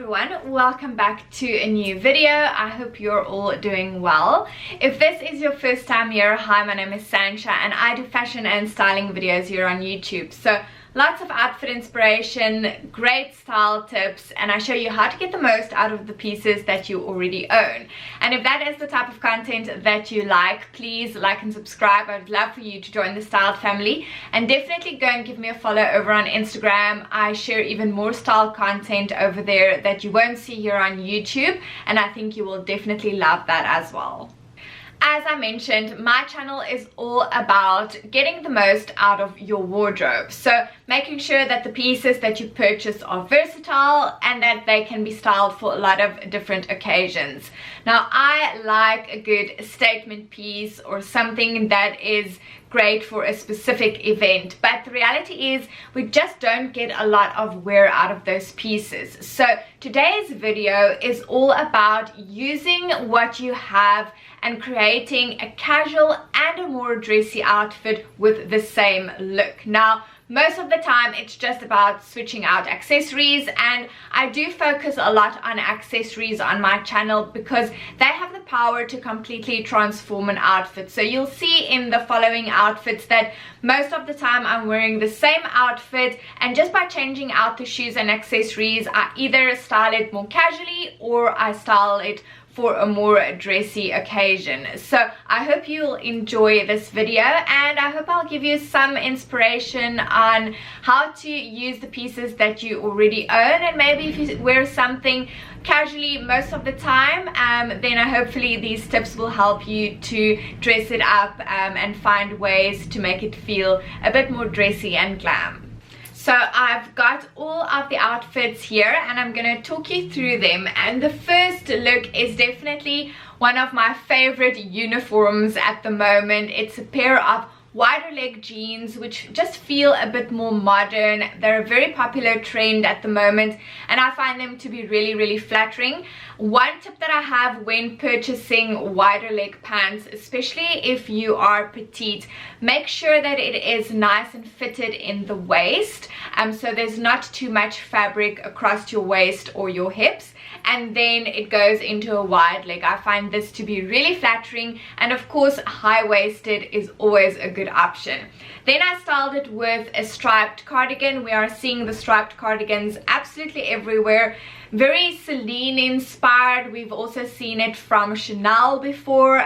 everyone, welcome back to a new video. I hope you're all doing well. If this is your first time here, hi, my name is Sansha and I do fashion and styling videos here on YouTube. So lots of outfit inspiration, great style tips, and I show you how to get the most out of the pieces that you already own. And if that is the type of content that you like, please like and subscribe. I'd love for you to join the styled family, and definitely go and give me a follow over on Instagram. I share even more style content over there that you won't see here on YouTube, and I think you will definitely love that as well. As I mentioned, my channel is all about getting the most out of your wardrobe. So making sure that the pieces that you purchase are versatile and that they can be styled for a lot of different occasions. Now, I like a good statement piece or something that is great for a specific event, but the reality is we just don't get a lot of wear out of those pieces. So today's video is all about using what you have and creating a casual and a more dressy outfit with the same look. Now, most of the time it's just about switching out accessories, and I do focus a lot on accessories on my channel because they have the power to completely transform an outfit. So you'll see in the following outfits that most of the time I'm wearing the same outfit, and just by changing out the shoes and accessories, I either style it more casually or I style it for a more dressy occasion. So I hope you'll enjoy this video, and I hope I'll give you some inspiration on how to use the pieces that you already own. And maybe if you wear something casually most of the time, then hopefully these tips will help you to dress it up and find ways to make it feel a bit more dressy and glam. So I've got all of the outfits here and I'm going to talk you through them. And the first look is definitely one of my favorite uniforms at the moment. It's a pair of wider leg jeans which just feel a bit more modern. They're a very popular trend at the moment and I find them to be really flattering. One tip that I have when purchasing wider leg pants, especially if you are petite, make sure that it is nice and fitted in the waist, so there's not too much fabric across your waist or your hips, and then it goes into a wide leg. I find this to be really flattering, and of course high-waisted is always a good option. Then I styled it with a striped cardigan. We are seeing the striped cardigans absolutely everywhere. Very Celine inspired. We've also seen it from Chanel before,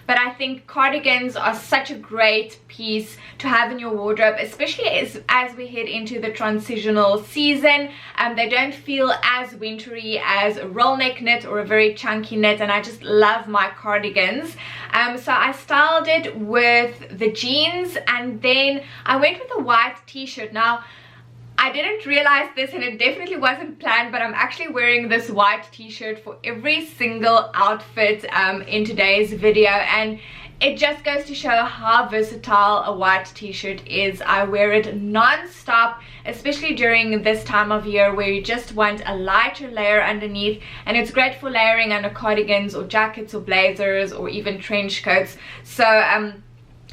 but I think cardigans are such a great piece to have in your wardrobe, especially as we head into the transitional season. They don't feel as wintry as a roll neck knit or a very chunky knit, and I just love my cardigans. So I styled it with the jeans, and then I went with a white t-shirt. Now, I didn't realize this and it definitely wasn't planned, but I'm actually wearing this white t-shirt for every single outfit in today's video, and it just goes to show how versatile a white t-shirt is. I wear it non-stop, especially during this time of year where you just want a lighter layer underneath, and it's great for layering under cardigans or jackets or blazers or even trench coats. So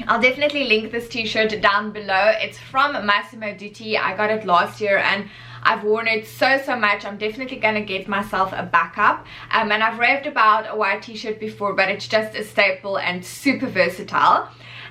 I'll definitely link this t-shirt down below. It's from Massimo Dutti. I got it last year and I've worn it so much. I'm definitely gonna get myself a backup, and I've raved about a white t-shirt before, but it's just a staple and super versatile.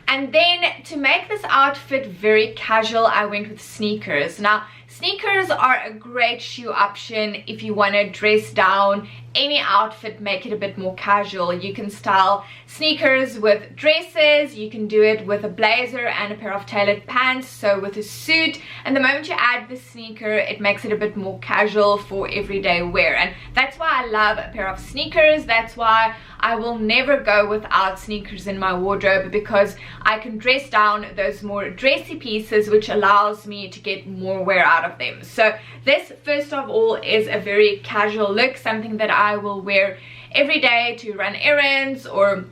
And then to make this outfit very casual, I went with sneakers. Now, sneakers are a great shoe option if you want to dress down any outfit, make it a bit more casual. You can style sneakers with dresses, you can do it with a blazer and a pair of tailored pants, so with a suit, and the moment you add the sneaker, it makes it a bit more casual for everyday wear. And that's why I love a pair of sneakers. That's why I will never go without sneakers in my wardrobe, because I can dress down those more dressy pieces, which allows me to get more wear out of them. So this, first of all, is a very casual look, something that I will wear every day to run errands or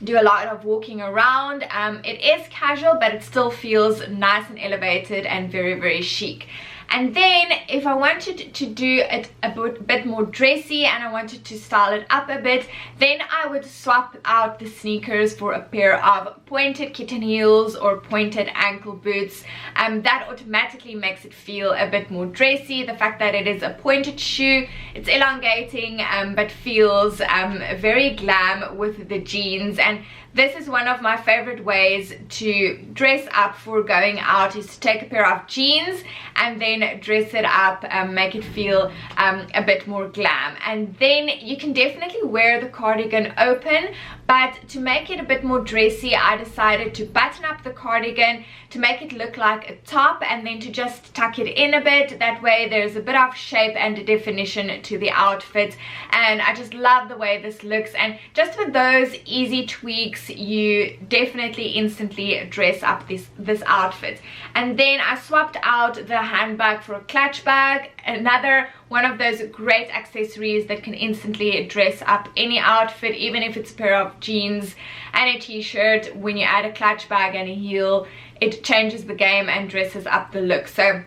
do a lot of walking around. It is casual, but it still feels nice and elevated and very chic. And then if I wanted to do it a bit more dressy and I wanted to style it up a bit, then I would swap out the sneakers for a pair of pointed kitten heels or pointed ankle boots. That automatically makes it feel a bit more dressy. The fact that it is a pointed shoe, it's elongating but feels very glam with the jeans. And this is one of my favorite ways to dress up for going out, is to take a pair of jeans and then dress it up and make it feel a bit more glam. And then you can definitely wear the cardigan open, but to make it a bit more dressy, I decided to button up the cardigan to make it look like a top and then to just tuck it in a bit. That way there's a bit of shape and definition to the outfit, and I just love the way this looks. And just with those easy tweaks, you definitely instantly dress up this outfit. And then I swapped out the handbag for a clutch bag, another one of those great accessories that can instantly dress up any outfit, even if it's a pair of jeans and a t-shirt. When you add a clutch bag and a heel, it changes the game and dresses up the look. So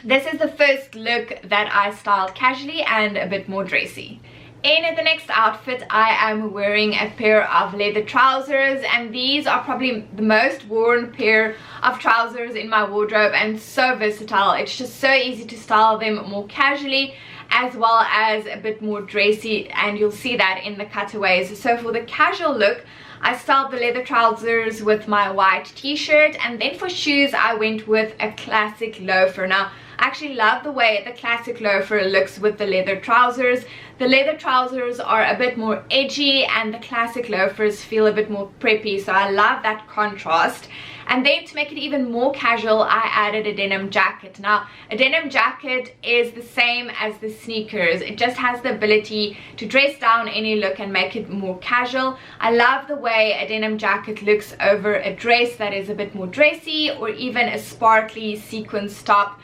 this is the first look that I styled casually and a bit more dressy. In the next outfit, I am wearing a pair of leather trousers, and these are probably the most worn pair of trousers in my wardrobe and so versatile. It's just so easy to style them more casually as well as a bit more dressy, and you'll see that in the cutaways. So for the casual look, I styled the leather trousers with my white t-shirt, and then for shoes I went with a classic loafer. Now I actually love the way the classic loafer looks with the leather trousers. The leather trousers are a bit more edgy and the classic loafers feel a bit more preppy, so I love that contrast. And then to make it even more casual, I added a denim jacket. Now, a denim jacket is the same as the sneakers. It just has the ability to dress down any look and make it more casual. I love the way a denim jacket looks over a dress that is a bit more dressy, or even a sparkly sequins top.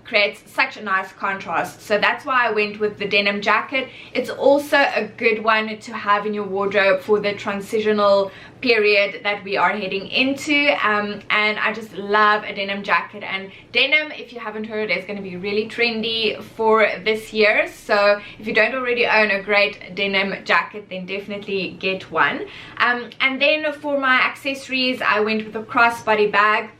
Creates such a nice contrast. So that's why I went with the denim jacket. It's also a good one to have in your wardrobe for the transitional period that we are heading into, and I just love a denim jacket. And denim, if you haven't heard, is going to be really trendy for this year, so if you don't already own a great denim jacket, then definitely get one. And then for my accessories, I went with a crossbody bag.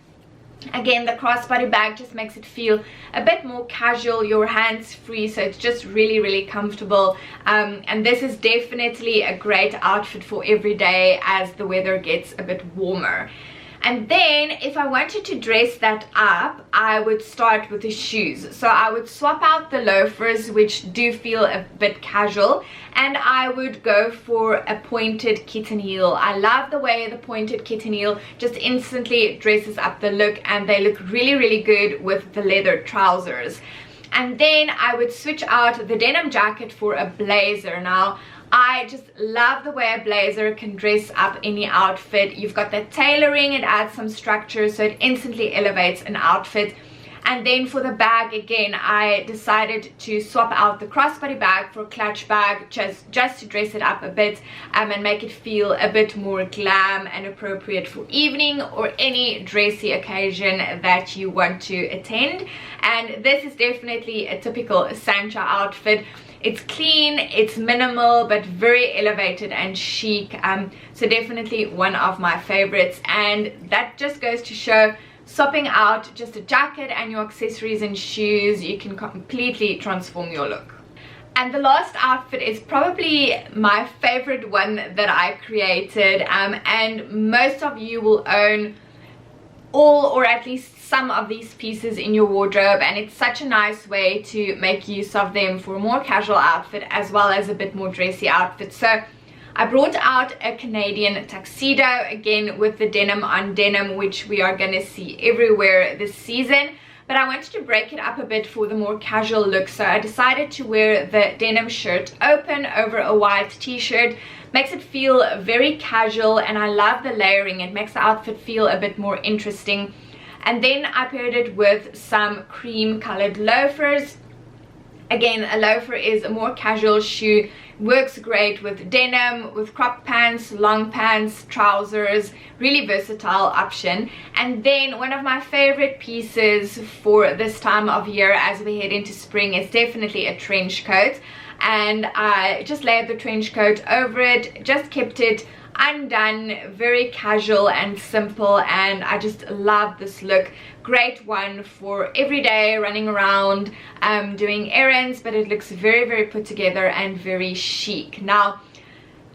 Again, the crossbody bag just makes it feel a bit more casual, your hands free, so it's just really comfortable. And this is definitely a great outfit for every day as the weather gets a bit warmer. And then if I wanted to dress that up, I would start with the shoes. So I would swap out the loafers, which do feel a bit casual, and I would go for a pointed kitten heel. I love the way the pointed kitten heel just instantly dresses up the look, and they look really good with the leather trousers. And then I would switch out the denim jacket for a blazer. Now, I just love the way a blazer can dress up any outfit. You've got that tailoring, it adds some structure, so it instantly elevates an outfit. And then for the bag, again, I decided to swap out the crossbody bag for a clutch bag, just to dress it up a bit and make it feel a bit more glam and appropriate for evening or any dressy occasion that you want to attend. And this is definitely a typical Sansha outfit. It's clean, it's minimal, but very elevated and chic. So definitely one of my favorites. And that just goes to show, swapping out just a jacket and your accessories and shoes, you can completely transform your look. And the last outfit is probably my favorite one that I created, and most of you will own all or at least some of these pieces in your wardrobe, and it's such a nice way to make use of them for a more casual outfit as well as a bit more dressy outfit. So I brought out a Canadian tuxedo, again with the denim on denim, which we are going to see everywhere this season, but I wanted to break it up a bit for the more casual look. So I decided to wear the denim shirt open over a white t-shirt. Makes it feel very casual, and I love the layering. It makes the outfit feel a bit more interesting. And then I paired it with some cream colored loafers. Again, a loafer is a more casual shoe, works great with denim, with crop pants, long pants, trousers, really versatile option. And then one of my favorite pieces for this time of year as we head into spring is definitely a trench coat. And I just layered the trench coat over it, just kept it undone, very casual and simple, and I just love this look. Great one for every day running around, doing errands, but it looks very, very put together and very chic. Now,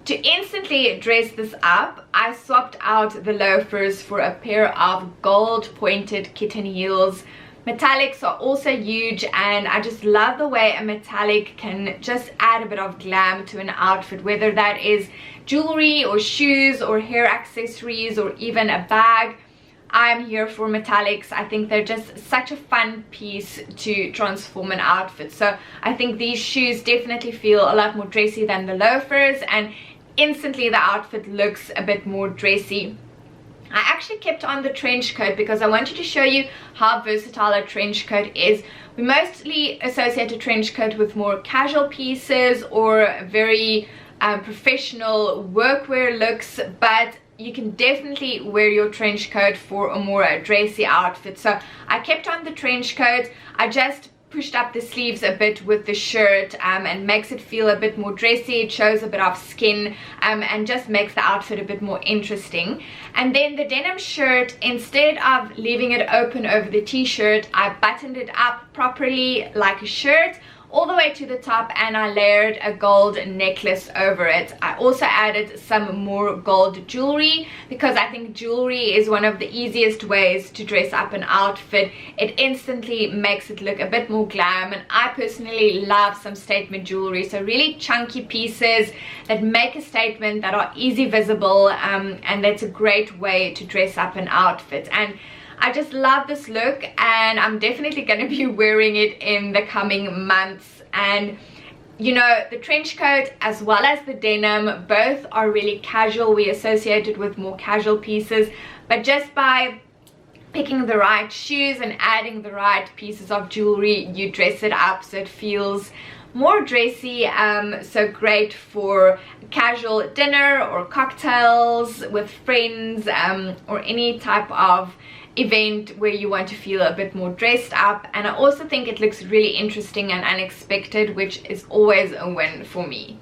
to instantly dress this up, I swapped out the loafers for a pair of gold pointed kitten heels. Metallics are also huge, and I just love the way a metallic can just add a bit of glam to an outfit, whether that is jewelry or shoes or hair accessories or even a bag. I'm here for metallics. I think they're just such a fun piece to transform an outfit. So I think these shoes definitely feel a lot more dressy than the loafers, and instantly the outfit looks a bit more dressy. I actually kept on the trench coat because I wanted to show you how versatile a trench coat is. We mostly associate a trench coat with more casual pieces or very professional workwear looks, but you can definitely wear your trench coat for a more dressy outfit. So I kept on the trench coat. I just pushed up the sleeves a bit with the shirt and makes it feel a bit more dressy. It shows a bit of skin and just makes the outfit a bit more interesting. And then the denim shirt, instead of leaving it open over the t-shirt, I buttoned it up properly like a shirt all the way to the top, and I layered a gold necklace over it. I also added some more gold jewelry because I think jewelry is one of the easiest ways to dress up an outfit. It instantly makes it look a bit more glam, and I personally love some statement jewelry. So really chunky pieces that make a statement, that are easy visible, and that's a great way to dress up an outfit. And I just love this look, and I'm definitely going to be wearing it in the coming months. And you know, the trench coat as well as the denim, both are really casual. We associate it with more casual pieces, but just by picking the right shoes and adding the right pieces of jewelry, you dress it up so it feels more dressy. So great for casual dinner or cocktails with friends, or any type of event where you want to feel a bit more dressed up. And I also think it looks really interesting and unexpected, which is always a win for me.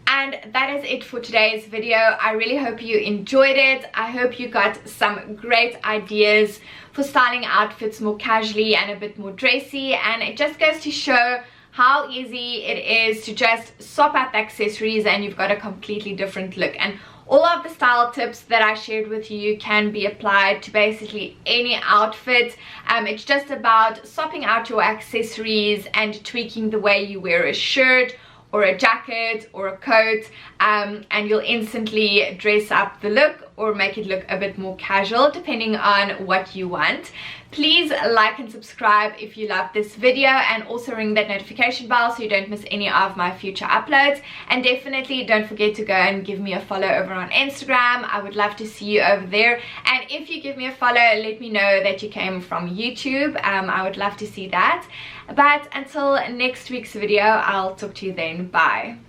And that is it for today's video. I really hope you enjoyed it. I hope you got some great ideas for styling outfits more casually and a bit more dressy. And it just goes to show how easy it is to just swap out the accessories and you've got a completely different look. And all of the style tips that I shared with you can be applied to basically any outfit. It's just about swapping out your accessories and tweaking the way you wear a shirt or a jacket or a coat, and you'll instantly dress up the look or make it look a bit more casual depending on what you want. Please like and subscribe if you love this video, and also ring that notification bell so you don't miss any of my future uploads. And definitely don't forget to go and give me a follow over on Instagram. I would love to see you over there. And if you give me a follow, let me know that you came from YouTube. I would love to see that. But until next week's video, I'll talk to you then. Bye.